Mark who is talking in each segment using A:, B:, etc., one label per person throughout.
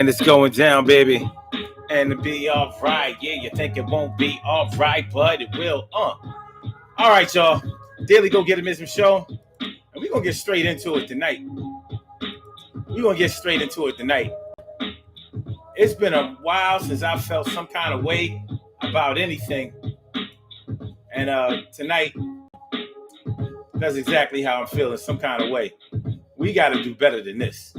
A: And it's going down, baby. And to be all right. Yeah, you think it won't be all right, but it will. All right, y'all. Daily Go Get a Mism show. And we're going to get straight into it tonight. It's been a while since I felt some kind of way about anything. And tonight, that's exactly how I'm feeling, some kind of way. We got to do better than this.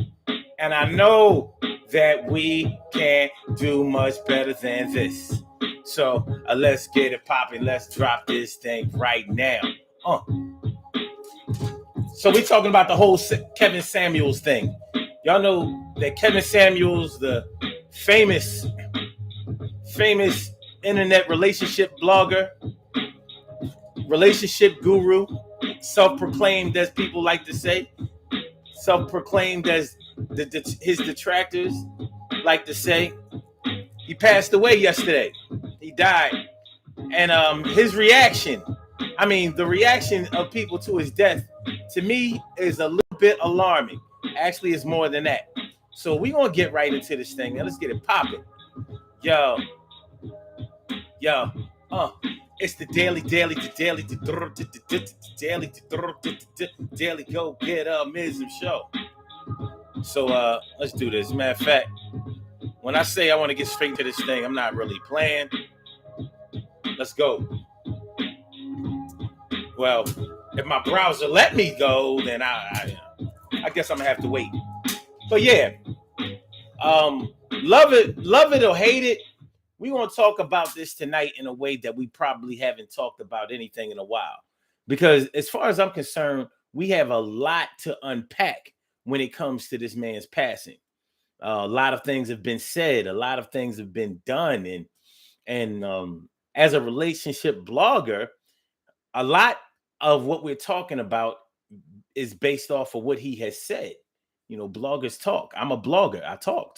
A: And I know that we can't do much better than this. So let's get it popping. Let's drop this thing right now. So we talking about the whole Kevin Samuels thing. Y'all know that Kevin Samuels, the famous internet relationship blogger, relationship guru, self-proclaimed, as people like to say, self-proclaimed as his detractors like to say. He passed away yesterday. He died. And his reaction, the reaction of people to his death, to me, is a little bit alarming. Actually, it's more than that. So we're going to get right into this thing. Now, let's get it popping. Yo. It's the daily Go Get a Mism show. So let's do this. Matter of fact, when I say I want to get straight to this thing, I'm not really playing. Let's go. Well, if my browser let me go, then I guess I'm gonna have to wait. But yeah, love it or hate it, we want to talk about this tonight in a way that we probably haven't talked about anything in a while. Because as far as I'm concerned, we have a lot to unpack when it comes to this man's passing. A lot of things have been said, a lot of things have been done, and as a relationship blogger, a lot of what we're talking about is based off of what he has said. You know, bloggers talk. I'm a blogger. I talk.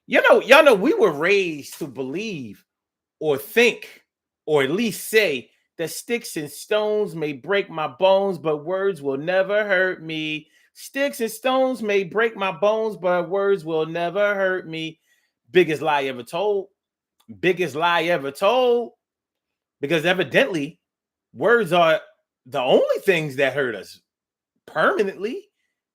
A: Y'all know we were raised to believe or think or at least say that sticks and stones may break my bones, but words will never hurt me. Sticks and stones may break my bones, but words will never hurt me. Biggest lie ever told. Because evidently, words are the only things that hurt us permanently.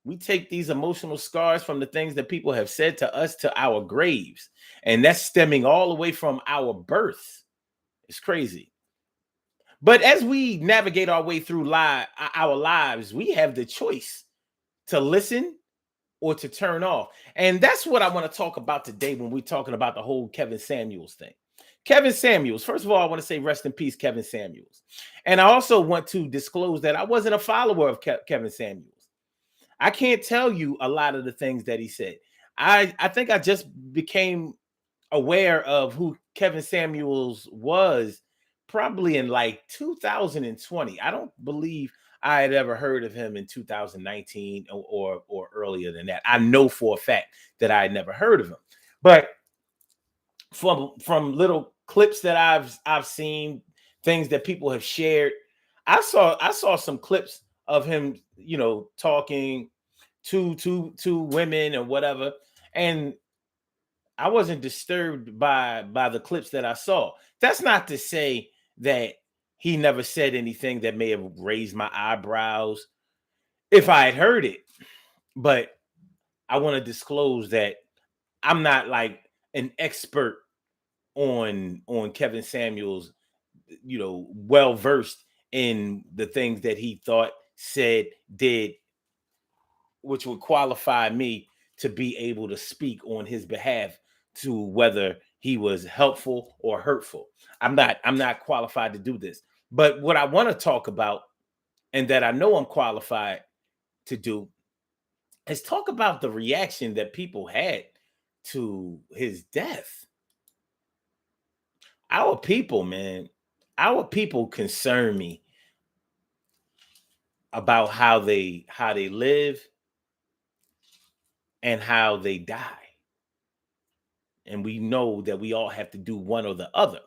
A: We take these emotional scars from the things that people have said to us to our graves. And that's stemming all the way from our birth. It's crazy. But as we navigate our way through our lives, we have the choice to listen or to turn off. And that's what I want to talk about today when we're talking about the whole Kevin Samuels thing. Kevin Samuels, first of all, I want to say rest in peace, Kevin Samuels. And I also want to disclose that I wasn't a follower of Kevin Samuels. I can't tell you a lot of the things that he said. I think I just became aware of who Kevin Samuels was probably in like 2020. I don't believe I had ever heard of him in 2019 or earlier than that. I know for a fact that I had never heard of him. But from little clips that I've seen, things that people have shared, I saw some clips of him, talking to women or whatever, and I wasn't disturbed by the clips that I saw. That's not to say that he never said anything that may have raised my eyebrows if I had heard it. But I want to disclose that I'm not like an expert on Kevin Samuels, well versed in the things that he thought, said, did, which would qualify me to be able to speak on his behalf to whether he was helpful or hurtful. I'm not qualified to do this. But what I want to talk about, and that I know I'm qualified to do, is talk about the reaction that people had to his death. Our people, man, our people concern me about how they live and how they die. And we know that we all have to do one or the other.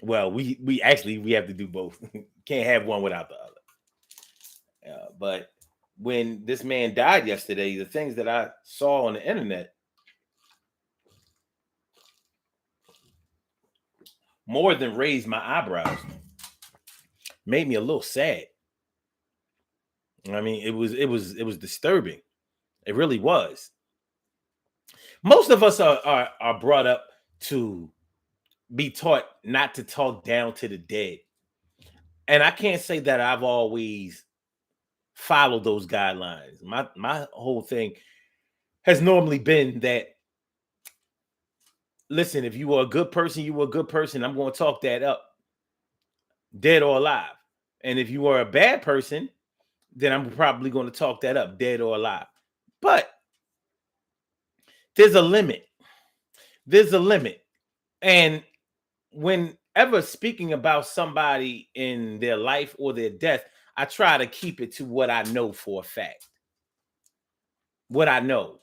A: Well, we have to do both. Can't have one without the other. But when this man died yesterday, the things that I saw on the internet more than raised my eyebrows, made me a little sad. I mean, it was disturbing. It really was. Most of us are brought up to be taught not to talk down to the dead. And I can't say that I've always followed those guidelines. My whole thing has normally been that, listen, if you were a good person, you were a good person. I'm going to talk that up, dead or alive. And if you are a bad person, then I'm probably going to talk that up, dead or alive. But there's a limit. There's a limit. And whenever speaking about somebody in their life or their death, I try to keep it to what I know for a fact. What I know.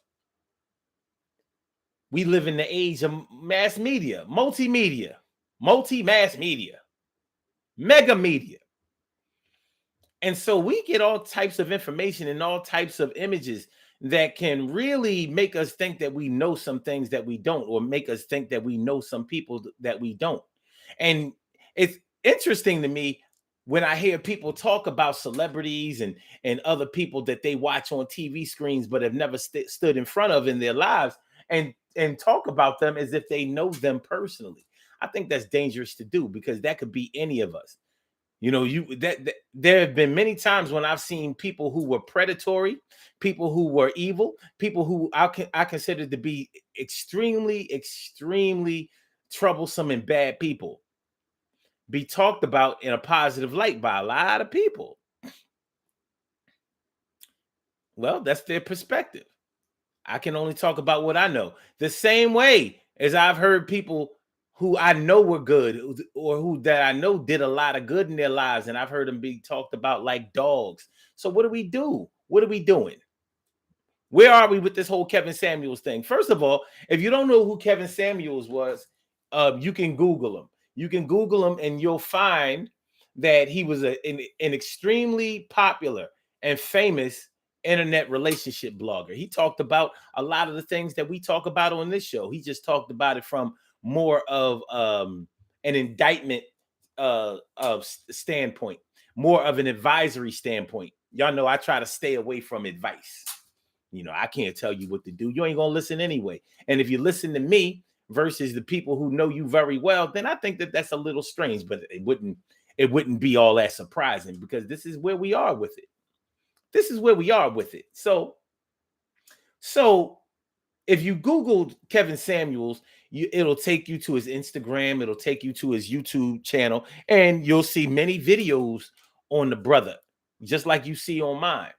A: We live in the age of mass media, multimedia, multi-mass media, mega media. And so we get all types of information and all types of images that can really make us think that we know some things that we don't, or make us think that we know some people that we don't. And it's interesting to me when I hear people talk about celebrities and other people that they watch on TV screens but have never stood in front of in their lives, and talk about them as if they know them personally. I think that's dangerous to do, because that could be any of us. You know, that there have been many times when I've seen people who were predatory, people who were evil, people who I consider to be extremely, extremely troublesome and bad people, be talked about in a positive light by a lot of people. Well, that's their perspective. I can only talk about what I know. The same way as I've heard people who I know were good, or who that I know did a lot of good in their lives, and I've heard them be talked about like dogs. So what do we do? What are we doing? Where are we with this whole Kevin Samuels thing? First of all, if you don't know who Kevin Samuels was, you can Google him. You can Google him, and you'll find that he was an extremely popular and famous internet relationship blogger. He talked about a lot of the things that we talk about on this show. He just talked about it from more of an indictment of standpoint, more of an advisory standpoint. Y'all know I try to stay away from advice. You know, I can't tell you what to do. You ain't gonna listen anyway. And if you listen to me versus the people who know you very well, then I think that that's a little strange. But it wouldn't be all that surprising, because this is where we are with it. This is where we are with it. So if you Googled Kevin Samuels, it'll take you to his Instagram, it'll take you to his YouTube channel, and you'll see many videos on the brother, just like you see on mine.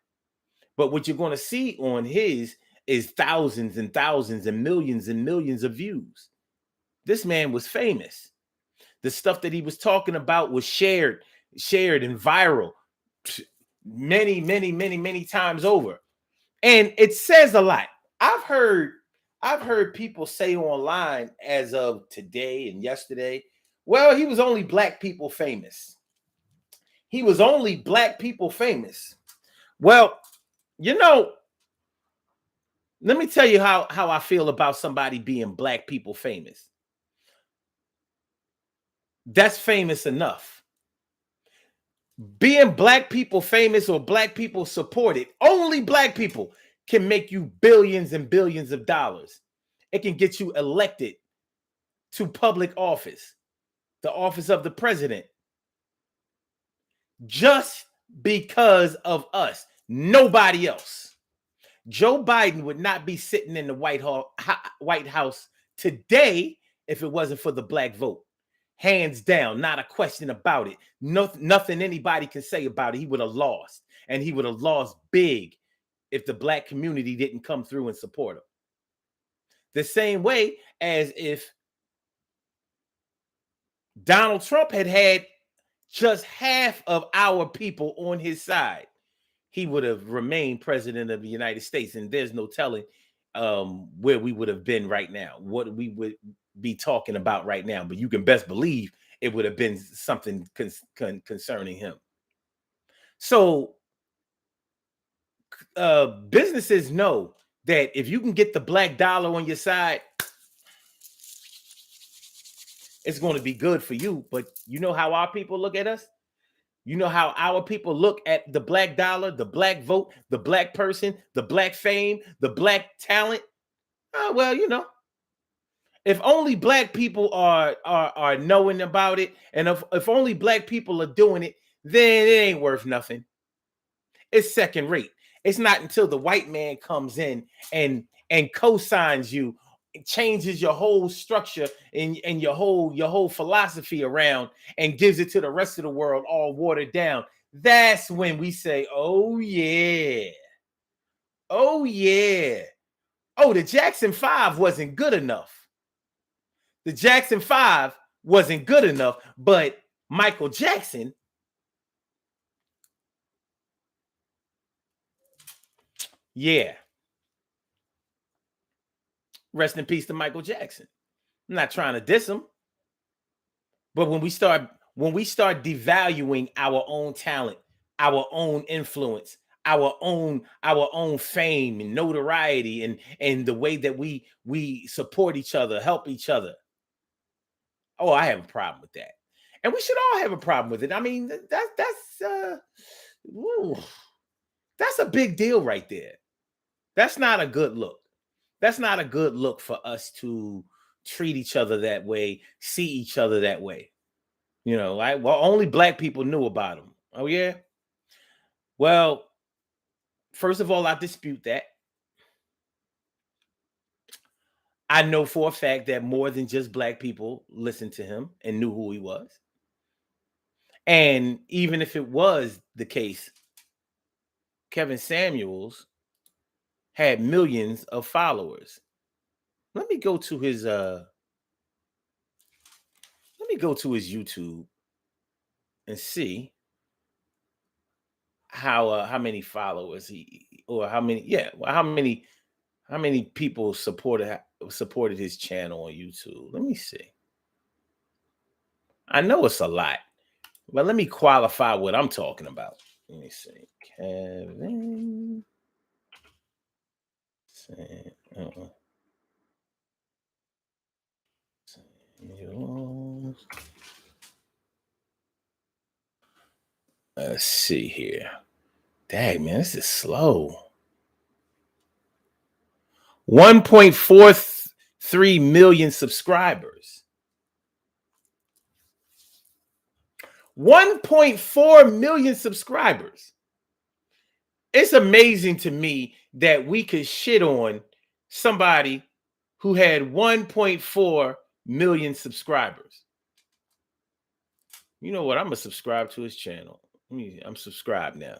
A: But what you're going to see on his is thousands and thousands and millions of views. This man was famous. The stuff that he was talking about was shared and viral many times over. And it says a lot. I've heard people say online as of today and yesterday, well, he was only black people famous. He was only black people famous. Well, you know, let me tell you how I feel about somebody being black people famous. That's famous enough. Being black people famous or black people supported, only black people can make you billions and billions of dollars. It can get you elected to public office, the office of the president, just because of us. Nobody else. Joe Biden would not be sitting in the White House today if it wasn't for the black vote. Hands down, not a question about it. Nothing anybody can say about it. He would have lost, and he would have lost big if the black community didn't come through and support him. The same way as if Donald Trump had just half of our people on his side, he would have remained president of the United States. And there's no telling where we would have been right now, what we would be talking about right now. But you can best believe it would have been something concerning him. So businesses know that if you can get the black dollar on your side, it's going to be good for you. But you know how our people look at us? You know how our people look at the black dollar, the black vote, the black person, the black fame, the black talent? Well, if only black people are knowing about it, and if only black people are doing it, then it ain't worth nothing. It's second rate. It's not until the white man comes in and co-signs you, changes your whole structure and your whole philosophy around, and gives it to the rest of the world all watered down. That's when we say, oh yeah, oh yeah, oh, the Jackson 5 wasn't good enough. The Jackson 5 wasn't good enough, but Michael Jackson, yeah. Rest in peace to Michael Jackson. I'm not trying to diss him, but when we start devaluing our own talent, our own influence, our own fame and notoriety, and the way that we support each other, help each other. Oh, I have a problem with that. And we should all have a problem with it. I mean, that's a big deal right there. That's not a good look. That's not a good look for us to treat each other that way, see each other that way. Like, well, only black people knew about him. Oh, yeah. Well, first of all, I dispute that. I know for a fact that more than just black people listened to him and knew who he was. And even if it was the case, Kevin Samuels had millions of followers. Let me go to his YouTube and see how many followers how many people supported his channel on YouTube. Let me see. I know it's a lot, but let me qualify what I'm talking about. Let me see. Kevin Samuels. Let's see here. Dang, man, this is slow. 1.43 million subscribers. 1.4 million subscribers. It's amazing to me that we could shit on somebody who had 1.4 million subscribers. You know what? I'm going to subscribe to his channel. I'm subscribed now.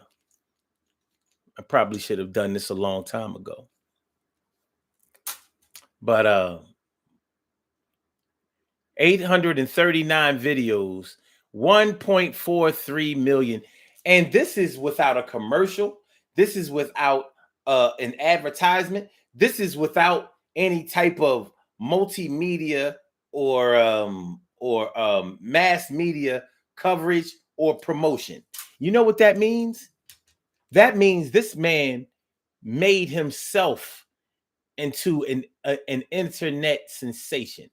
A: I probably should have done this a long time ago. But 839 videos, 1.43 million. And this is without a commercial. This is without an advertisement. This is without any type of multimedia or mass media coverage or promotion. You know what that means? That means this man made himself into an internet sensation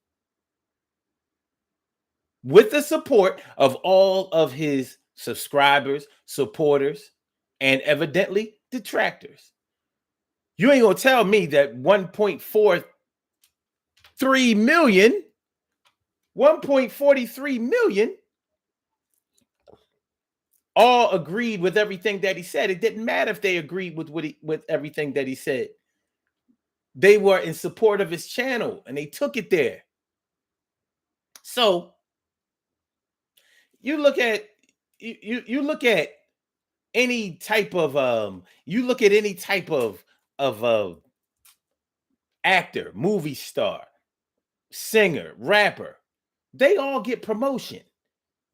A: with the support of all of his subscribers, supporters, and evidently detractors. You ain't gonna tell me that 1.43 million, 1.43 million all agreed with everything that he said. It didn't matter if they agreed with everything that he said. They were in support of his channel and they took it there. So you look at any type of actor, movie star, singer, rapper, they all get promotion.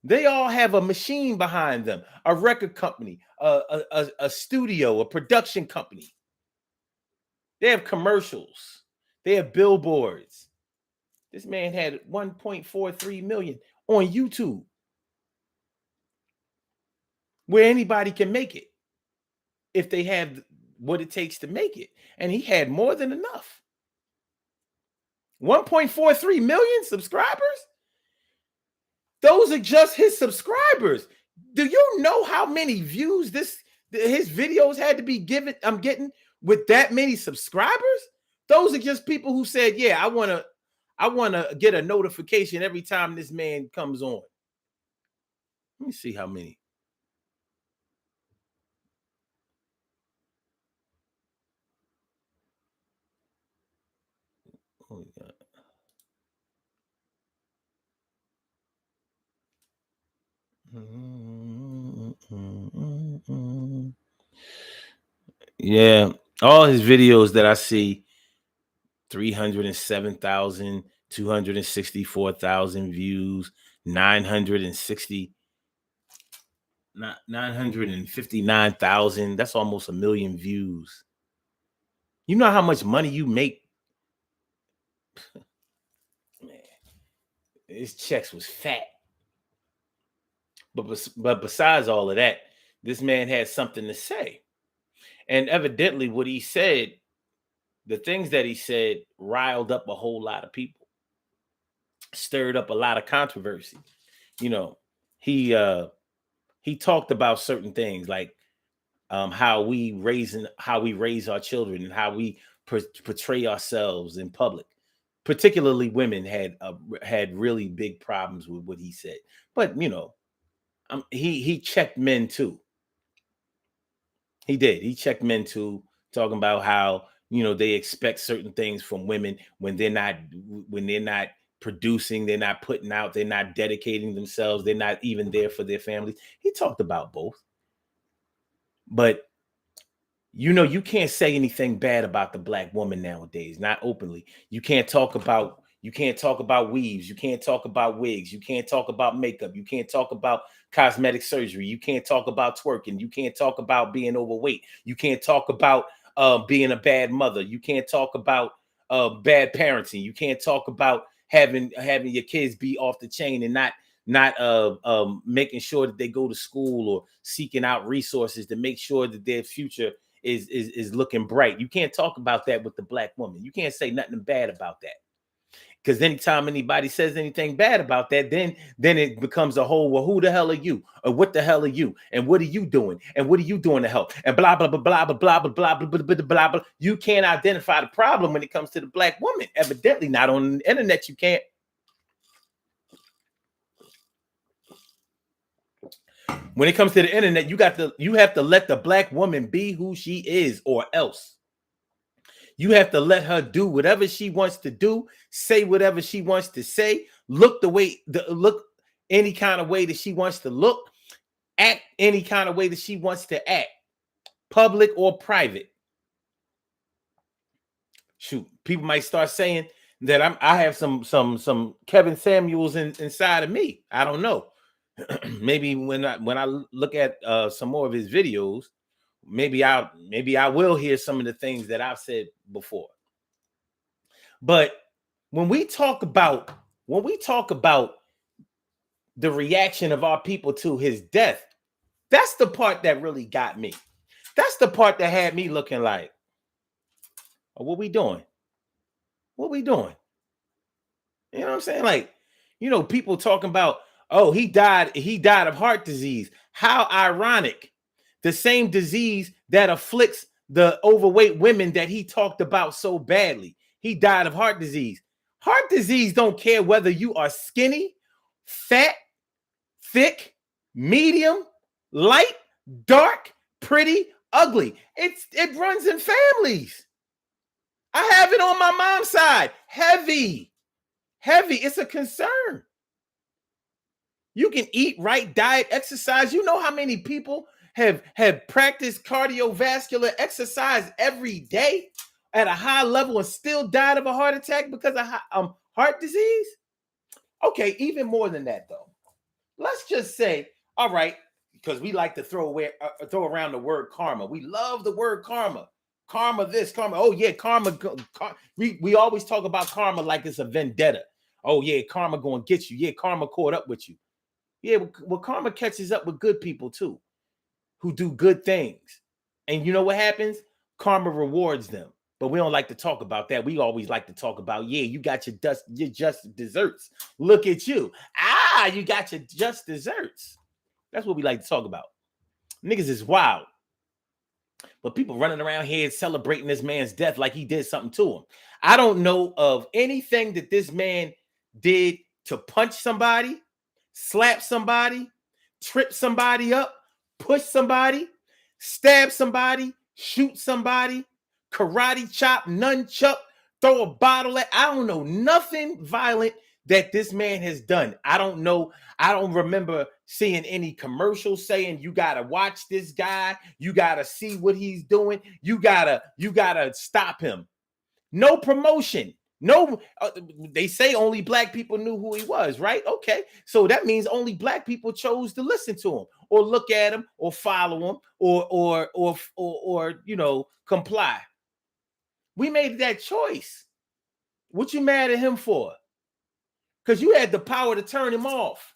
A: They all have a machine behind them, a record company, a studio, a production company. They have commercials. They have billboards. This man had 1.43 million on YouTube, where anybody can make it if they have what it takes to make it. And he had more than enough. 1.43 million subscribers? Those are just his subscribers. Do you know how many views his videos had to be given? I'm getting with that many subscribers. Those are just people who said, "Yeah, I want to get a notification every time this man comes on." Let me see how many. Oh, yeah. Yeah, all his videos that I see, 307,000, 264,000 views, 960, 959,000. That's almost a million views. You know how much money you make? Man, his checks was fat. But besides all of that, this man had something to say. And evidently, what he said, the things that he said, riled up a whole lot of people, stirred up a lot of controversy. You know, he talked about certain things like how we raise our children and how we portray ourselves in public. Particularly, women had really big problems with what he said. But he checked men too. He did. He checked men too, talking about how they expect certain things from women when they're not producing, they're not putting out, they're not dedicating themselves, they're not even there for their families. He talked about both, but you can't say anything bad about the black woman nowadays, not openly. You can't talk about weaves, you can't talk about wigs, you can't talk about makeup, you can't talk about cosmetic surgery, you can't talk about twerking, you can't talk about being overweight, you can't talk about being a bad mother, you can't talk about bad parenting, you can't talk about having your kids be off the chain and not making sure that they go to school or seeking out resources to make sure that their future is looking bright. You can't talk about that with the black woman. You can't say nothing bad about that. Because anytime anybody says anything bad about that, then it becomes a whole, well, who the hell are you? Or what the hell are you? And what are you doing? And what are you doing to help? And blah, blah, blah, blah, blah, blah, blah, blah, blah, blah, blah, blah. You can't identify the problem when it comes to the black woman. Evidently, not on the internet, you can't. When it comes to the internet, you have to let the black woman be who she is, or else. You have to let her do whatever she wants to do, say whatever she wants to say, look any kind of way that she wants to look, act any kind of way that she wants to act, public or private. Shoot, people might start saying that I have some Kevin Samuels inside of me. I don't know. Maybe when I look at some more of his videos, maybe I will hear some of the things that I've said before. But when we talk about the reaction of our people to his death, that's the part that really got me. That's the part that had me looking like, oh, what we doing? What we doing? You know what I'm saying? Like, people talking about, oh, he died of heart disease. How ironic. The same disease that afflicts the overweight women that he talked about so badly. He died of heart disease. Heart disease don't care whether you are skinny, fat, thick, medium, light, dark, pretty, ugly. It runs in families. I have it on my mom's side. Heavy. It's a concern. You can eat right, diet, exercise. You know how many people have practiced cardiovascular exercise every day at a high level and still died of a heart attack because of heart disease? Okay, even more than that, though. Let's just say, all right, because we like to throw around the word karma. We love the word karma. Karma this, karma. Oh, yeah, karma. We always talk about karma like it's a vendetta. Oh, yeah, karma going to get you. Yeah, karma caught up with you. Yeah, well, karma catches up with good people too, who do good things. And you know what happens? Karma rewards them. But we don't like to talk about that. We always like to talk about, yeah, you got your just desserts. Look at you. You got your just desserts. That's what we like to talk about. Niggas is wild. But people running around here celebrating this man's death like he did something to him. I don't know of anything that this man did to punch somebody, slap somebody, trip somebody up, push somebody, stab somebody, shoot somebody, karate chop, nunchuck, throw a bottle at. I don't know nothing violent that this man has done. I don't know. I don't remember seeing any commercials saying you gotta watch this guy, you gotta see what he's doing, you gotta stop him. No promotion. No, they say only black people knew who he was, right? Okay, so that means only black people chose to listen to him, or look at him, or follow him, or comply. We made that choice. What you mad at him for? Because you had the power to turn him off.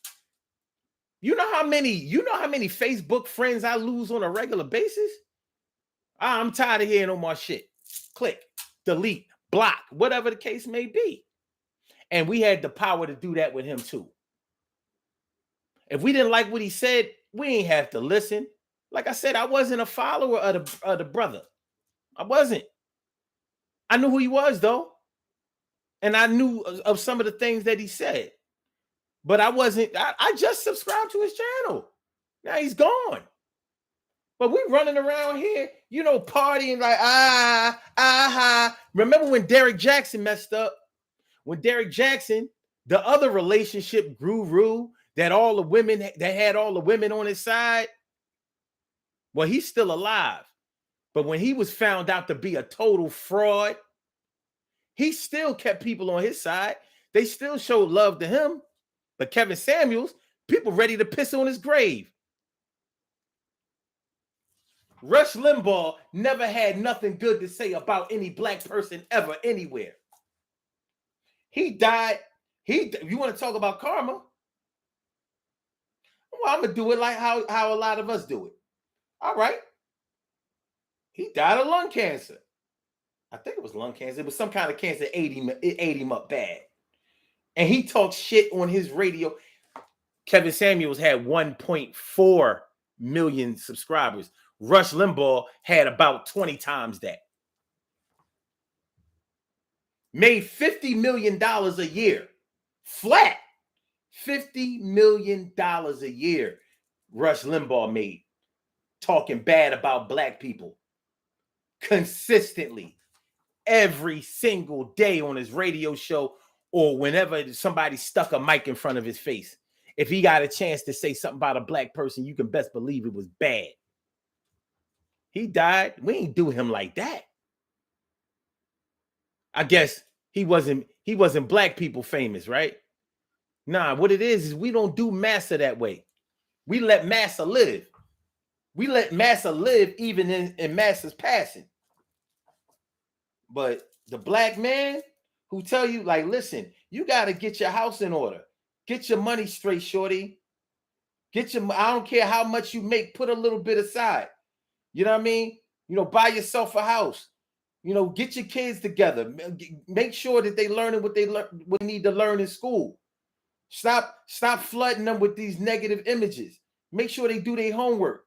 A: You know how many Facebook friends I lose on a regular basis? I'm tired of hearing no more shit. Click, delete, block, whatever the case may be. And we had the power to do that with him too. If we didn't like what he said, we ain't have to listen. Like I said, I wasn't a follower of the brother. I wasn't. I knew who he was though. And I knew of some of the things that he said. But I wasn't, I just subscribed to his channel. Now he's gone. But we running around here, partying like, Remember when Derrick Jackson messed up? When Derrick Jackson, the other relationship guru that had all the women on his side, well, he's still alive. But when he was found out to be a total fraud, he still kept people on his side. They still showed love to him. But Kevin Samuels, people ready to piss on his grave. Rush Limbaugh never had nothing good to say about any black person ever, anywhere. He died. You want to talk about karma? Well, I'm going to do it like how a lot of us do it. All right. He died of lung cancer. I think it was lung cancer. It was some kind of cancer. It ate him up bad. And he talked shit on his radio. Kevin Samuels had 1.4 million subscribers. Rush Limbaugh had about 20 times that. Made $50 million a year. Flat. $50 million a year Rush Limbaugh made. Talking bad about black people. Consistently. Every single day on his radio show, or whenever somebody stuck a mic in front of his face. If he got a chance to say something about a black person, you can best believe it was bad. He died. We ain't do him like that. I guess he wasn't black people famous, right? Nah, what it is we don't do Massa that way. We let Massa live. We let Massa live even in Massa's passing. But the black man who tell you, like, listen, you got to get your house in order. Get your money straight, shorty. I don't care how much you make, put a little bit aside. You know what I mean? Buy yourself a house. Get your kids together. Make sure that they learning what they need to learn in school. Stop flooding them with these negative images. Make sure they do their homework.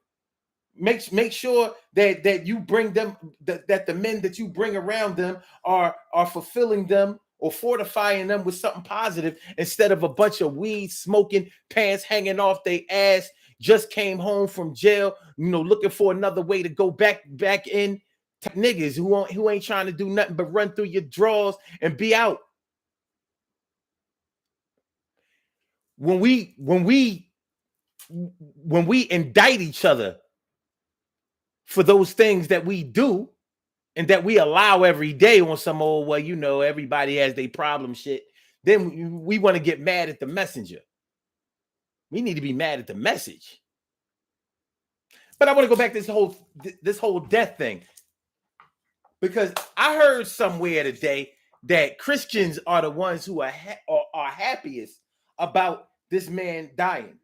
A: Make sure that you bring them, that the men that you bring around them are fulfilling them or fortifying them with something positive, instead of a bunch of weed smoking, pants hanging off their ass, just came home from jail, looking for another way to go back in. Niggas who ain't trying to do nothing but run through your drawers and be out. When we indict each other for those things that we do and that we allow every day on some old, everybody has their problem shit, then we want to get mad at the messenger. We need to be mad at the message. But I want to go back to this whole death thing, because I heard somewhere today that Christians are the ones who are happiest about this man dying.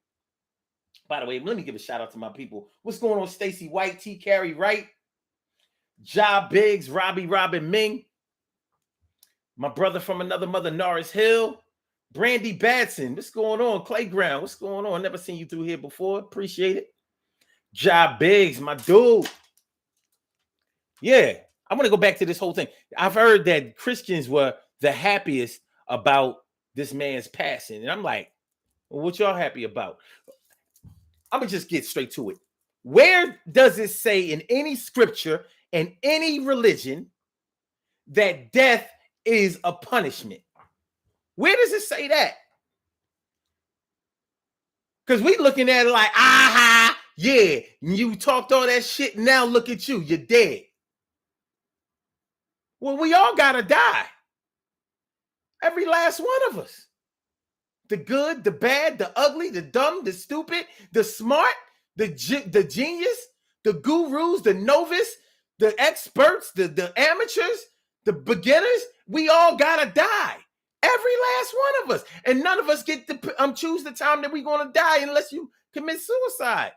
A: By the way, let me give a shout out to my people. What's going on, Stacy White, T. Carey Wright? Ja Biggs, Robbie Robin Ming, my brother from another mother, Norris Hill, Brandy Batson. What's going on? Playground, what's going on? Never seen you through here before. Appreciate it. Ja Biggs, my dude. Yeah, I want to go back to this whole thing. I've heard that Christians were the happiest about this man's passing. And I'm like, well, what y'all happy about? I'm going to just get straight to it. Where does it say in any scripture and any religion that death is a punishment? Where does it say that? Because we looking at it like, aha, yeah, you talked all that shit, now look at you, you're dead. Well, we all gotta die. Every last one of us. The good, the bad, the ugly, the dumb, the stupid, the smart, the genius, the gurus, the novice, the experts, the amateurs, the beginners. We all gotta die. Every last one of us. And none of us get to choose the time that we're gonna die unless you commit suicide.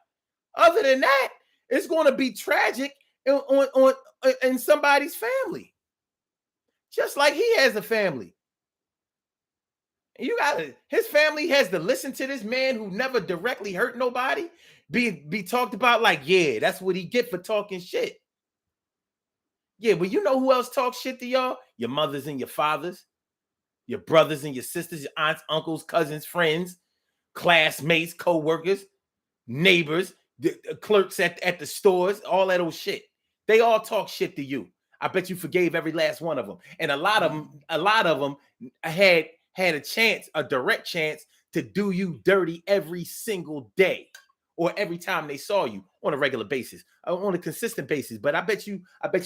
A: Other than that, it's gonna be tragic in somebody's family. Just like he has a family. You gotta, his family has to listen to this man who never directly hurt nobody be talked about like, yeah, that's what he get for talking shit. Yeah, but you know who else talks shit to y'all? Your mothers and your fathers, your brothers and your sisters, your aunts, uncles, cousins, friends, classmates, co-workers, neighbors, the clerks at the stores, all that old shit. They all talk shit to you. I bet you forgave every last one of them. And a lot of them had a chance, a direct chance to do you dirty every single day or every time they saw you on a regular basis, on a consistent basis. But I bet you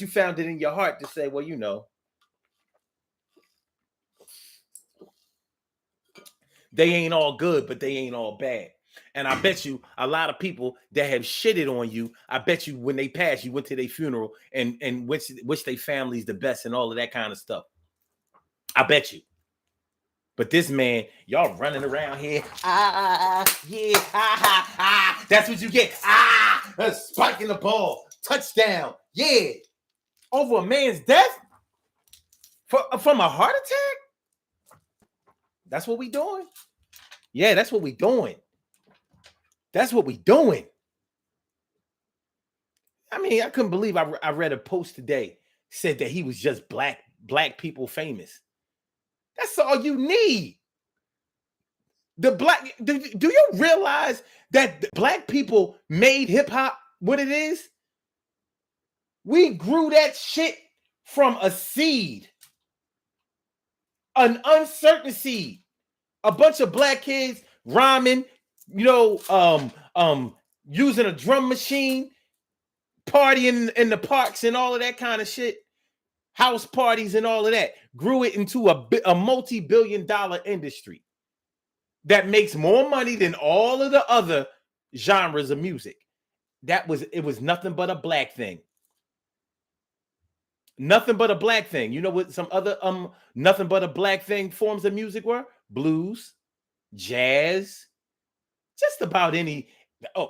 A: found it in your heart to say, well, you know, they ain't all good, but they ain't all bad. And I bet you a lot of people that have shitted on you, I bet you when they passed, you went to their funeral and wish their families the best and all of that kind of stuff. I bet you. But this man, y'all running around here. Yeah, that's what you get. Spiking the ball. Touchdown. Yeah. Over a man's death? From a heart attack? That's what we doing? Yeah, that's what we doing. That's what we doing. I mean, I couldn't believe I read a post today said that he was just black people famous. That's all you need. Do you realize that the black people made hip hop what it is? We grew that shit from a seed, an uncertain seed. A bunch of black kids rhyming, using a drum machine, partying in the parks and all of that kind of shit, house parties and all of that, grew it into a multi-billion-dollar industry that makes more money than all of the other genres of music. It was nothing but a black thing. Nothing but a black thing. You know what some other nothing but a black thing forms of music were? Blues, jazz, just about any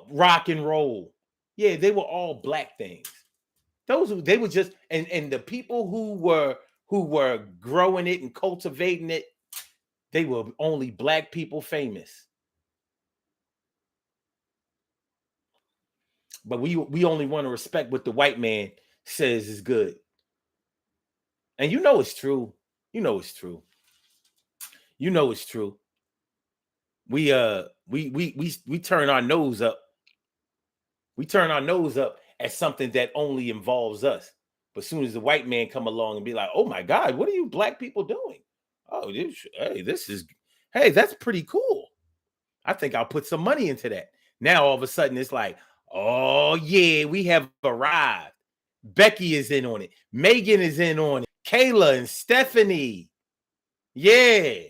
A: rock and roll. Yeah, they were all black things. They were just and the people who were growing it and cultivating it, they were only black people famous. But we only want to respect what the white man says is good. And you know it's true. You know it's true. You know it's true. We turn our nose up. We turn our nose up at something that only involves us. But as soon as the white man come along and be like, "Oh my God, what are you black people doing? Oh, hey, that's pretty cool. I think I'll put some money into that." Now all of a sudden it's like, "Oh yeah, we have arrived. Becky is in on it. Megan is in on it. Kayla and Stephanie. Yeah."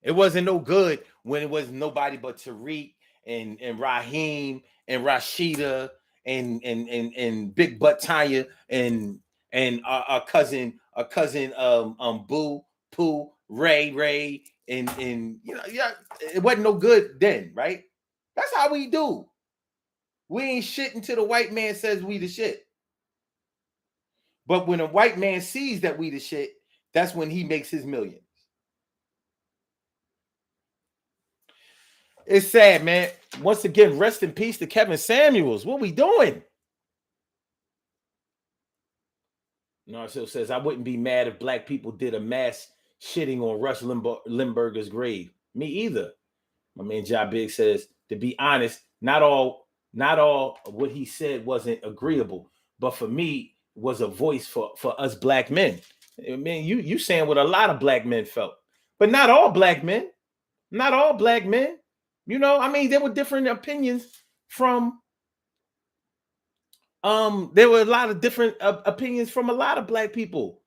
A: It wasn't no good when it was nobody but Tariq and Raheem and Rashida and Big Butt Tanya and our cousin Boo Pooh Ray and it wasn't no good then, right? That's how we do. We ain't shit until the white man says we the shit. But when a white man sees that we the shit, that's when he makes his millions. It's sad, man. Once again, rest in peace to Kevin Samuels. What we doing? Narciso says, I wouldn't be mad if black people did a mass shitting on Rush Limburger's grave. Me either. My man Job Big says, to be honest, not all of what he said wasn't agreeable, but for me, was a voice for us black men. I mean, you saying what a lot of black men felt, but not all black men. Not all black men. You know, I mean, there were different opinions from there were a lot of different opinions from a lot of black people.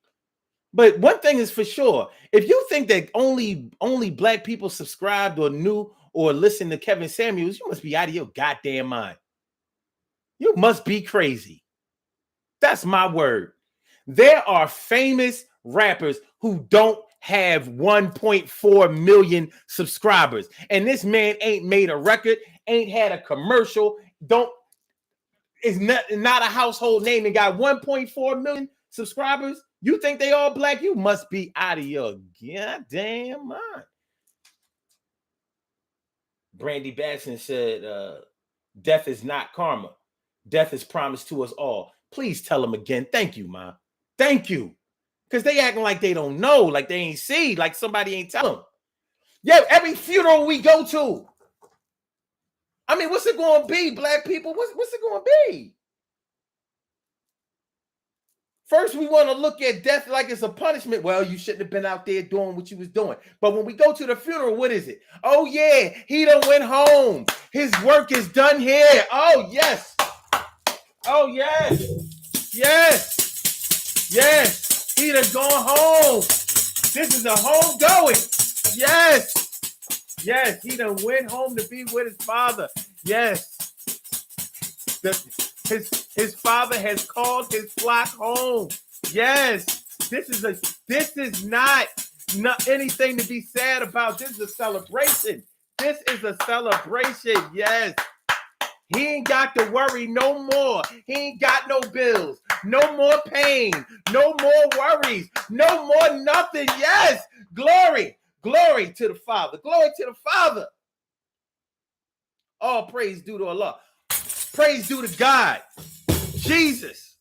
A: But one thing is for sure, if you think that only black people subscribed or knew or listened to Kevin Samuels, you must be out of your goddamn mind. You must be crazy. That's my word. There are famous rappers who don't have 1.4 million subscribers, and this man ain't made a record, ain't had a commercial, is not a household name, and got 1.4 million subscribers. You think they all black? You must be out of your goddamn mind. Brandy Batson said, death is not karma. Death is promised to us all. Please tell them again. Thank you, Ma. Thank you. Because they acting like they don't know, like they ain't see, like somebody ain't tell them. Yeah, every funeral we go to. I mean, what's it going to be, black people? What's it going to be? First, we want to look at death like it's a punishment. Well, you shouldn't have been out there doing what you was doing. But when we go to the funeral, what is it? Oh, yeah, he done went home. His work is done here. Oh, yes. Oh, yes. Yes. Yes. He done gone home. This is a home going. Yes. Yes. He done went home to be with his father. Yes. His father has called his flock home. Yes. This is not anything to be sad about. This is a celebration. This is a celebration. Yes. He ain't got to worry no more. He ain't got no bills, no more pain, no more worries, no more nothing. Yes. Glory. Glory to the Father. Glory to the Father. All praise due to Allah. Praise due to God. Jesus.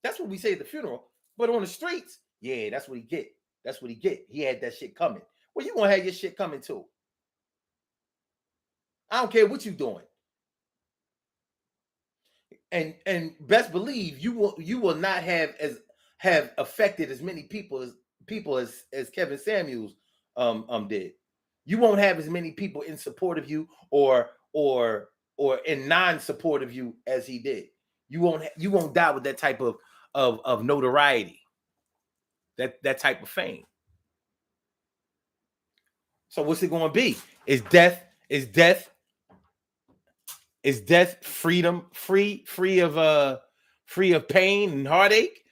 A: That's what we say at the funeral. But on the streets, yeah, that's what he get. That's what he get. He had that shit coming. Well, you gonna have your shit coming too. I don't care what you doing. And best believe you will not have affected as many people as Kevin Samuels did. You won't have as many people in support of you or in non-support of you as he did. You won't die with that type of notoriety, that type of fame. So what's it going to be? Is death freedom, free of pain and heartache?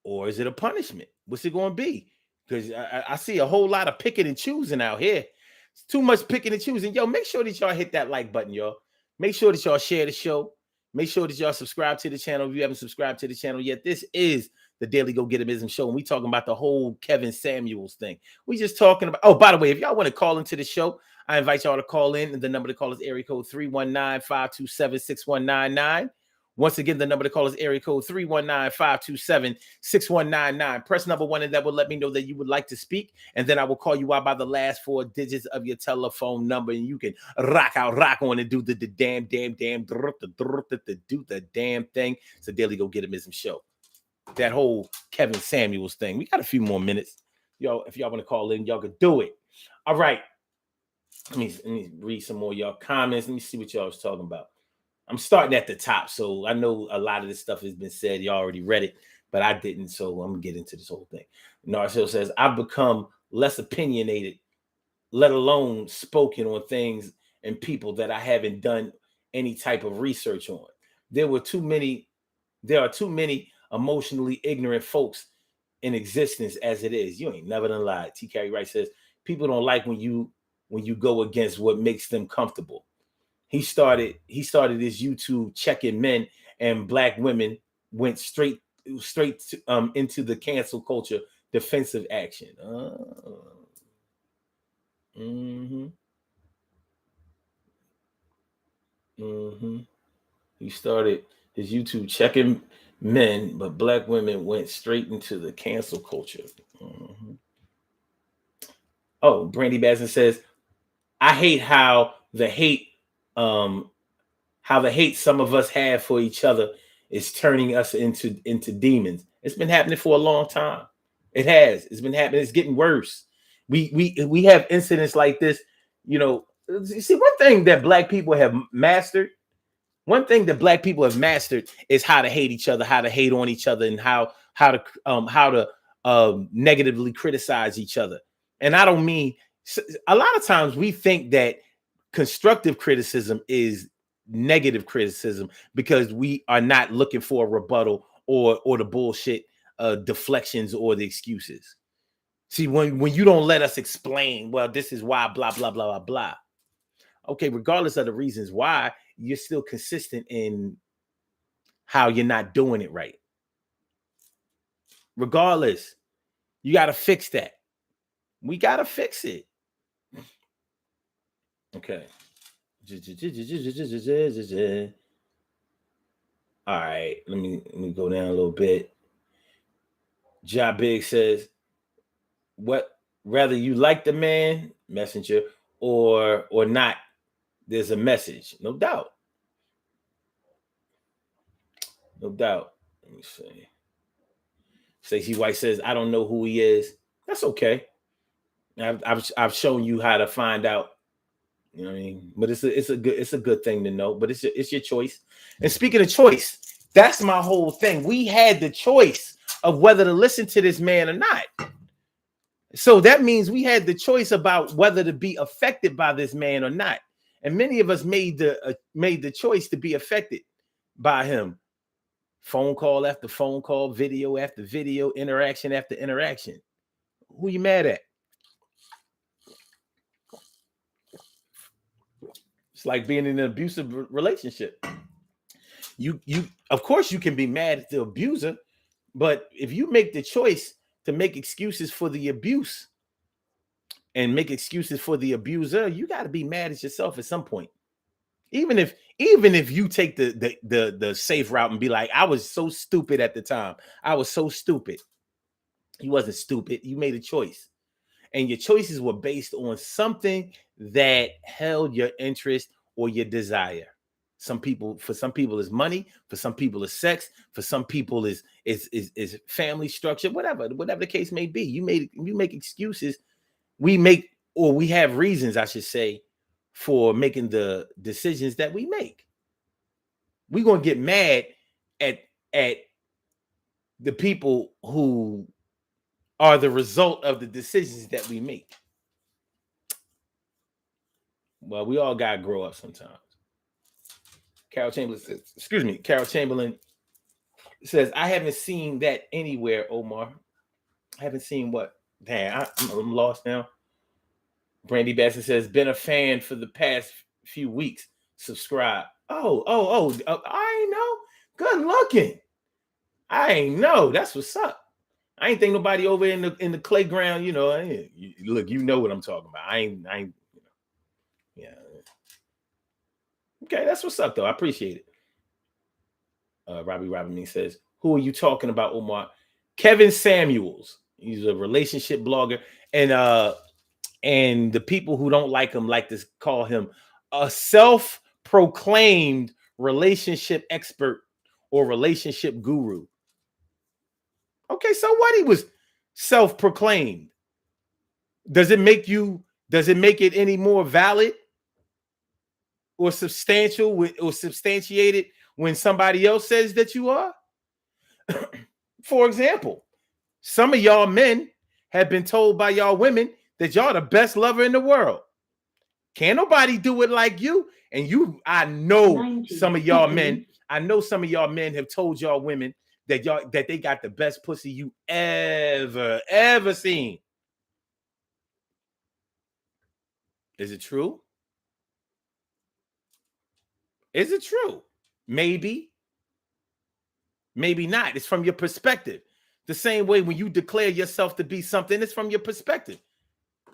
A: Or is it a punishment? What's it going to be? Because I see a whole lot of picking and choosing out here. It's too much picking and choosing. Yo, make sure that y'all hit that like button, y'all. Make sure that y'all share the show. Make sure that y'all subscribe to the channel if you haven't subscribed to the channel yet. This is the Daily Go Getimism Show, and we talking about the whole Kevin Samuels thing. We just talking about. Oh, by the way, if y'all want to call into the show, I invite y'all to call in. And the number to call is area code 319-527-6199. Once again, the number to call is area code 319-527-6199. Press number 1, and that will let me know that you would like to speak. And then I will call you out by the last 4 digits of your telephone number. And you can rock on and do the damn, do the damn thing. It's a Daily Go Getimism Show. That whole Kevin Samuels thing. We got a few more minutes. Y'all, if y'all want to call in, y'all can do it. All right. Let me read some more of y'all comments. Let me see what y'all was talking about. I'm starting at the top, so I know a lot of this stuff has been said. You already read it, but I didn't, so I'm gonna get into this whole thing. Narciso says, I've become less opinionated, let alone spoken on things and people that I haven't done any type of research on. There are too many emotionally ignorant folks in existence as it is. You ain't never done lied. T. Carey Wright says, people don't like when you go against what makes them comfortable. He started his YouTube checking men
B: and black women went straight to, into the cancel culture defensive action. Mm-hmm. Mm-hmm. He started his YouTube checking men, but black women went straight into the cancel culture. Mm-hmm. Oh, Brandy Basson says, I hate um, how the hate some of us have for each other is turning us into demons. It's been happening for a long time. It has. It's been happening. It's getting worse. We have incidents like this. You know, you see, one thing that black people have mastered. One thing that black people have mastered is how to hate each other, how to hate on each other, and how to negatively criticize each other. And I don't mean, a lot of times we think that constructive criticism is negative criticism because we are not looking for a rebuttal or the bullshit deflections or the excuses. See, when you don't let us explain, well, this is why, blah blah blah blah blah. Okay, regardless of the reasons why, you're still consistent in how you're not doing it right. Regardless, you got to fix that. We got to fix it. Okay. All right, let me go down a little bit. Ja Big says, "What? Rather you like the man messenger or not? There's a message, no doubt, no doubt." Let me see. Stacey White says, "I don't know who he is. That's okay. I've shown you how to find out. You know what I mean? But it's a good thing to know. But it's your choice. And speaking of choice, that's my whole thing. We had the choice of whether to listen to this man or not. So that means we had the choice about whether to be affected by this man or not. And many of us made the choice to be affected by him. Phone call after phone call, video after video, interaction after interaction. Who you mad at? It's like being in an abusive relationship. You of course you can be mad at the abuser, but if you make the choice to make excuses for the abuse and make excuses for the abuser, you got to be mad at yourself at some point. Even if you take the safe route and be like, I was so stupid at the time. I was so stupid. You wasn't stupid. You made a choice. And your choices were based on something that held your interest or your desire. For some people is money, for some people is sex, for some people is family structure, whatever the case may be. You make excuses. We have reasons, I should say, for making the decisions that we make. We're gonna get mad at at the people who are the result of the decisions that we make. Well, we all gotta grow up sometimes. Carol Chamberlain says, excuse me, Carol Chamberlain says, I haven't seen that anywhere, Omar. I haven't seen what? Damn, I'm lost now. Brandy Basson says, been a fan for the past few weeks. Subscribe. I ain't know. Good looking. I ain't know. That's what's up. I ain't think nobody over in the playground, look, you know what I'm talking about. I ain't, yeah. Okay, that's what's up though. I appreciate it. Robbie Me says, who are you talking about, Omar? Kevin Samuels. He's a relationship blogger. And the people who don't like him like to call him a self-proclaimed relationship expert or relationship guru. Okay, so what? He was self-proclaimed. Does it make it any more valid or substantial or substantiated when somebody else says that you are? For example, some of y'all men have been told by y'all women that y'all the best lover in the world. Can't nobody do it like you. And I know some of y'all men have told y'all women that they got the best pussy you ever seen. Is it true? Is it true? Maybe. Maybe not. It's from your perspective. The same way when you declare yourself to be something, it's from your perspective.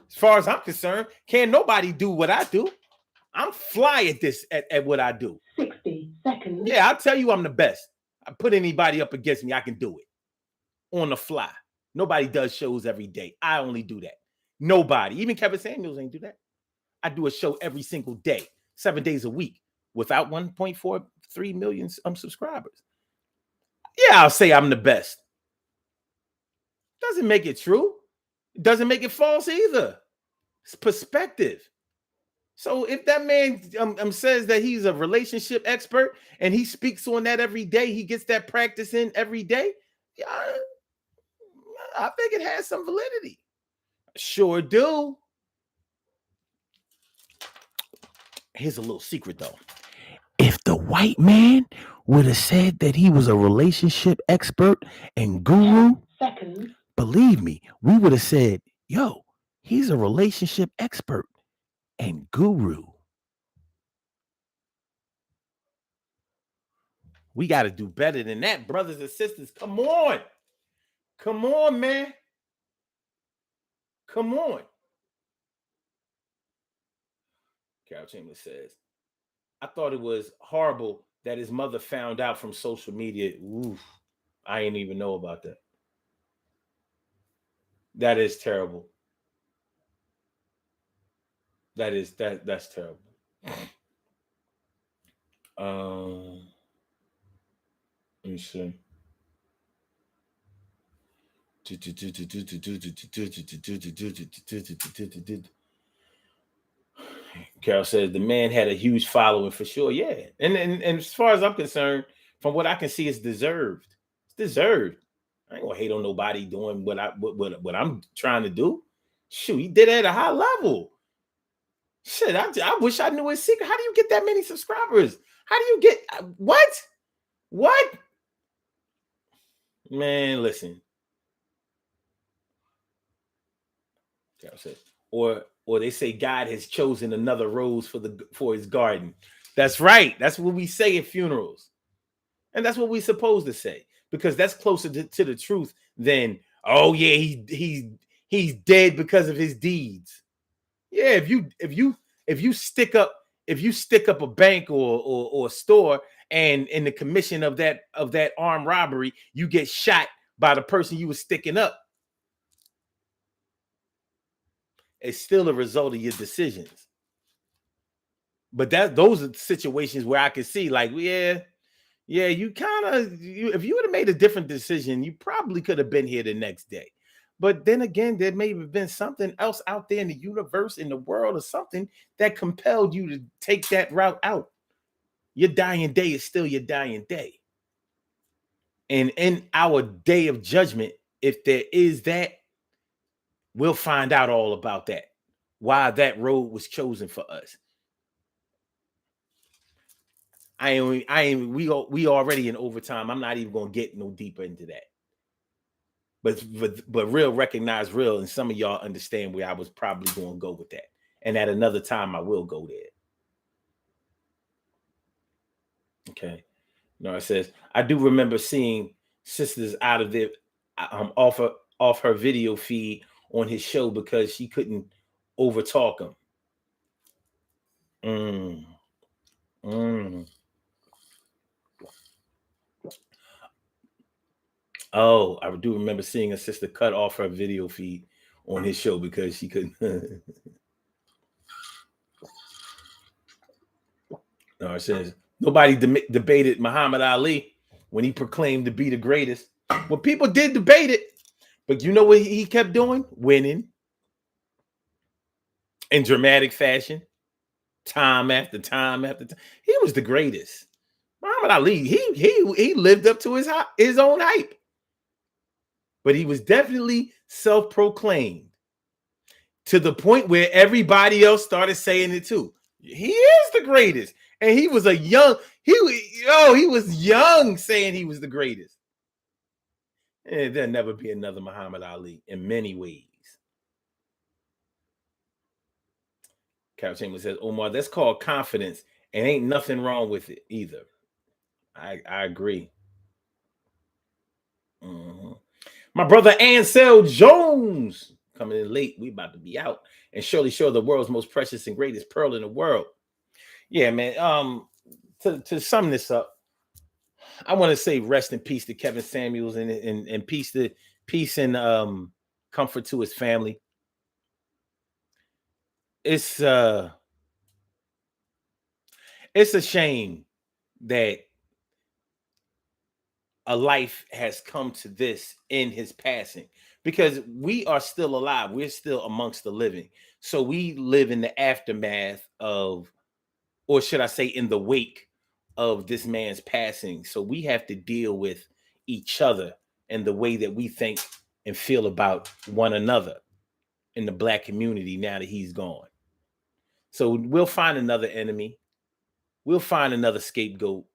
B: As far as I'm concerned, can't nobody do what I do. I'm fly at this, at what I do.
C: 60 seconds.
B: Yeah, I'll tell you I'm the best. I put anybody up against me, I can do it. On the fly. Nobody does shows every day. I only do that. Nobody. Even Kevin Samuels ain't do that. I do a show every single day, 7 days a week, without 1.43 million subscribers. Yeah, I'll say I'm the best. Doesn't make it true. It doesn't make it false either. It's perspective. So if that man says that he's a relationship expert and he speaks on that every day, he gets that practice in every day, yeah, I think it has some validity. Sure do. Here's a little secret though. If the white man would have said that he was a relationship expert and guru,
C: seconds.
B: Believe me, we would have said, yo, he's a relationship expert and guru. We got to do better than that, brothers and sisters. Come on. Come on, man. Come on. Carol Chambers says, I thought it was horrible that his mother found out from social media. Oof, I ain't even know about that. That is terrible. That's terrible. Let me see. Carol says the man had a huge following for sure. Yeah. And as far as I'm concerned, from what I can see, it's deserved. It's deserved. I ain't gonna hate on nobody doing what I'm trying to do. Shoot, he did it at a high level. Shit, I wish I knew his secret. How do you get that many subscribers? How do you get what? What? Man, listen. Carol said, or they say God has chosen another rose for his garden. That's right. That's what we say at funerals. And that's what we're supposed to say, because that's closer to the truth than, oh yeah, he's dead because of his deeds. Yeah, if you stick up a bank or a store, and in the commission of that armed robbery, you get shot by the person you were sticking up, it's still a result of your decisions. But those are situations where I can see, like, yeah, you kind of, if you would have made a different decision, you probably could have been here the next day. But then again, there may have been something else out there in the universe, in the world, or something that compelled you to take that route out. Your dying day is still your dying day. And in our day of judgment, if there is that, we'll find out all about that. Why that road was chosen for us. We already in overtime. I'm not even gonna get no deeper into that. But real recognize real, and some of y'all understand where I was probably going to go with that. And at another time, I will go there. Okay. No, it says, I do remember seeing sisters out of their off her video feed on his show because she couldn't overtalk him. Oh, I do remember seeing a sister cut off her video feed on his show because she couldn't. No, it says nobody debated Muhammad Ali when he proclaimed to be the greatest. Well, people did debate it, but you know what he kept doing? Winning in dramatic fashion, time after time after time. He was the greatest. Muhammad Ali, he lived up to his own hype. But he was definitely self-proclaimed to the point where everybody else started saying it too. He is the greatest. And he was he was young saying he was the greatest. And there'll never be another Muhammad Ali in many ways. Carol Chambers says, Omar, that's called confidence, and ain't nothing wrong with it either. I agree. Mhm. My brother Ansel Jones coming in late. We about to be out and surely show the world's most precious and greatest pearl in the world. Yeah, man. To sum this up, I want to say rest in peace to Kevin Samuels and peace and comfort to his family. It's uh it's a shame that a life has come to this in his passing because we are still alive. We're still amongst the living. So we live in the aftermath of, or should I say, in the wake of this man's passing. So we have to deal with each other and the way that we think and feel about one another in the black community now that he's gone. So we'll find another enemy. We'll find another scapegoat.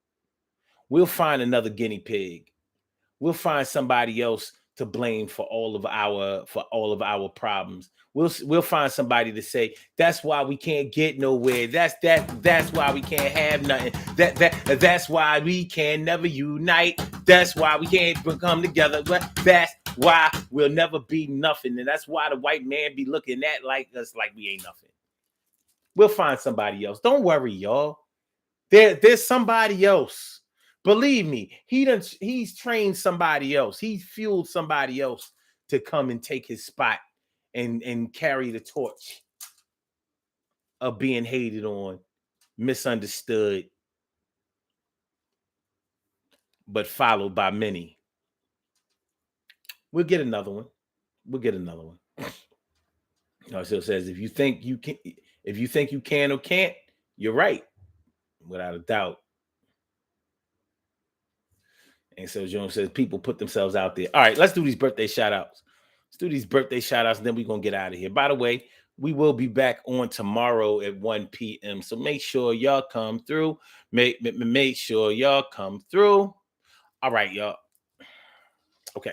B: We'll find another guinea pig. We'll find somebody else to blame for all of our problems. We'll find somebody to say that's why we can't get nowhere. That's why we can't have nothing. That's why we can never unite. That's why we can't come together. But that's why we'll never be nothing. And that's why the white man be looking at like us like we ain't nothing. We'll find somebody else. Don't worry, y'all. There's somebody else. Believe me, he's trained somebody else. He's fueled somebody else to come and take his spot and carry the torch of being hated on, misunderstood, but followed by many. We'll get another one. We'll get another one. Also says if you think you can or can't, you're right, without a doubt. And so Jones says people put themselves out there. All right, let's do these birthday shout outs. Let's do these birthday shout outs, and then we're going to get out of here. By the way, we will be back on tomorrow at 1 p.m. So make sure y'all come through. Make sure y'all come through. All right, y'all. Okay.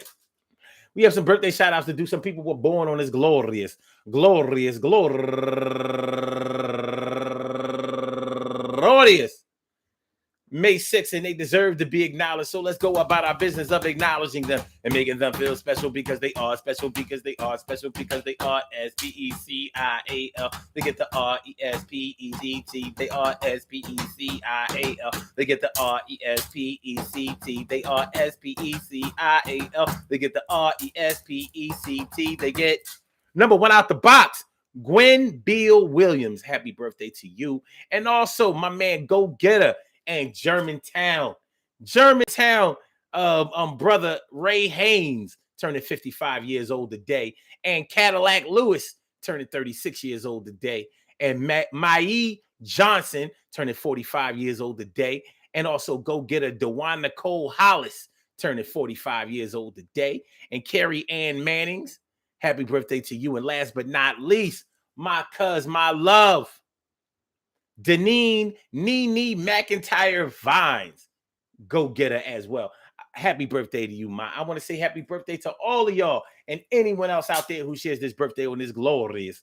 B: We have some birthday shout outs to do. Some people were born on this glorious May 6th, and they deserve to be acknowledged. So let's go about our business of acknowledging them and making them feel special because they are special because they are special because they are SPECIAL. They get the RESPECT. They are SPECIAL. They get the RESPECT. They are SPECIAL. They get the RESPECT. They get number one out the box. Gwen Beal Williams, happy birthday to you. And also my man Go Getter and Germantown brother Ray Haynes turning 55 years old today, and Cadillac Lewis turning 36 years old today, and Mai Johnson turning 45 years old today, and also Go Getter Dewan Nicole Hollis turning 45 years old today, and Carrie Ann Mannings, happy birthday to you. And last but not least, my love, Deneen Nene McIntyre Vines, Go Getter as well. Happy birthday to you, Ma. I want to say happy birthday to all of y'all and anyone else out there who shares this birthday on this glorious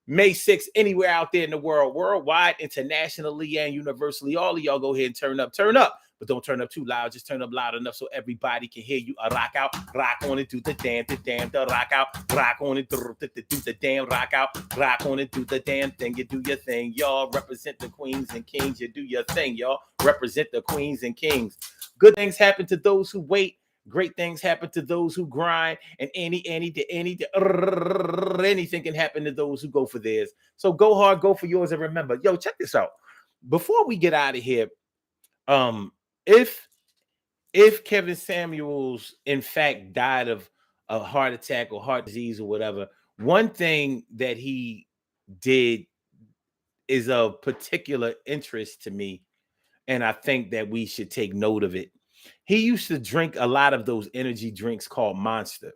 B: May 6th, anywhere out there in the world, worldwide, internationally, and universally. All of y'all go ahead and turn up. But don't turn up too loud. Just turn up loud enough so everybody can hear you. Rock out, rock on it, do the damn, the rock out, rock on it, do the damn, rock out, rock on it, do the damn thing. You do your thing, y'all. Represent the queens and kings. You do your thing, y'all. Represent the queens and kings. Good things happen to those who wait. Great things happen to those who grind, and anything can happen to those who go for theirs. So go hard, go for yours, and remember, yo, check this out. Before we get out of here, if Kevin Samuels in fact died of a heart attack or heart disease or whatever, one thing that he did is of particular interest to me, and I think that we should take note of it. He used to drink a lot of those energy drinks called Monster.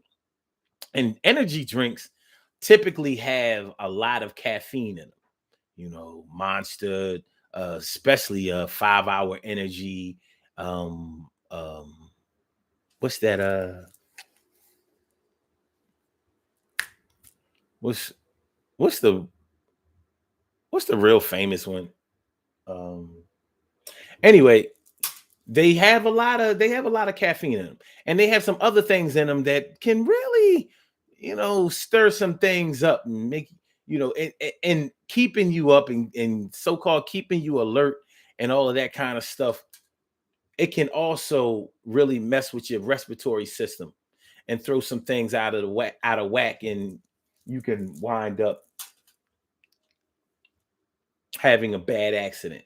B: And energy drinks typically have a lot of caffeine in them. You know, Monster, especially 5-hour energy. What's that? What's the real famous one? Anyway, they have a lot of caffeine in them, and they have some other things in them that can really, stir some things up and make and keeping you up and so-called keeping you alert and all of that kind of stuff. It can also really mess with your respiratory system and throw some things out of whack, and you can wind up having a bad accident.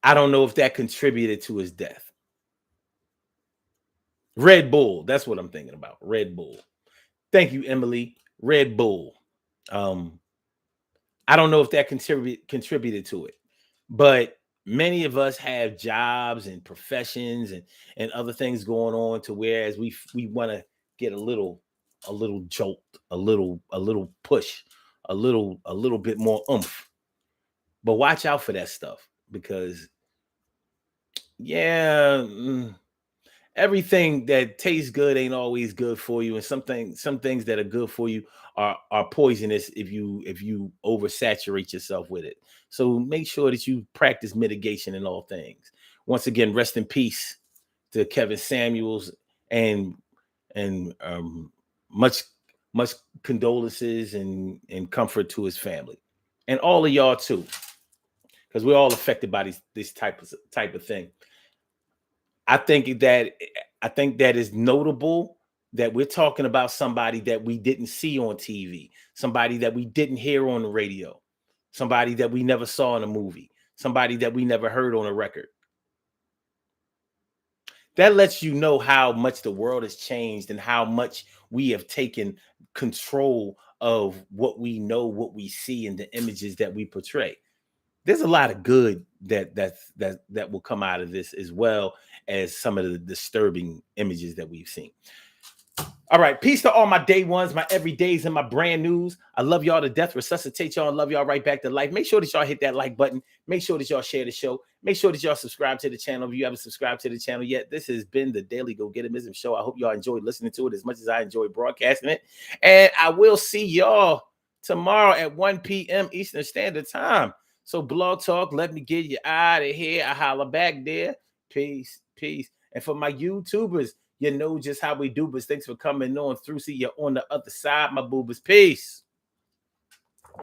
B: I don't know if that contributed to his death. Red Bull, that's what I'm thinking about. Red Bull. Thank you, Emily. Red Bull. I don't know if that contributed to it, but many of us have jobs and professions and other things going on to whereas we want to get a little jolt, a little push, a little bit more oomph. But watch out for that stuff, because everything that tastes good ain't always good for you, and some things that are good for you are poisonous if you oversaturate yourself with it. So make sure that you practice mitigation in all things. Once again, rest in peace to Kevin Samuels, and much condolences and comfort to his family, and all of y'all too, because we're all affected by this type of thing. I think that is notable that we're talking about somebody that we didn't see on TV, somebody that we didn't hear on the radio, somebody that we never saw in a movie, somebody that we never heard on a record. That lets you know how much the world has changed and how much we have taken control of what we know, what we see, and the images that we portray. There's a lot of good that will come out of this, as well as some of the disturbing images that we've seen. All right, peace to all my day ones, my everydays, and my brand news. I love y'all to death, resuscitate y'all, and love y'all right back to life. Make sure that y'all hit that like button. Make sure that y'all share the show. Make sure that y'all subscribe to the channel if you haven't subscribed to the channel yet. This has been the Daily Go Getimism Show. I hope y'all enjoyed listening to it as much as I enjoyed broadcasting it. And I will see y'all tomorrow at 1 p.m. Eastern Standard Time. So Blog Talk, let me get you out of here. I holla back there. Peace. And for my YouTubers, you know just how we do, but thanks for coming on through. See you on the other side, my boobers. Peace.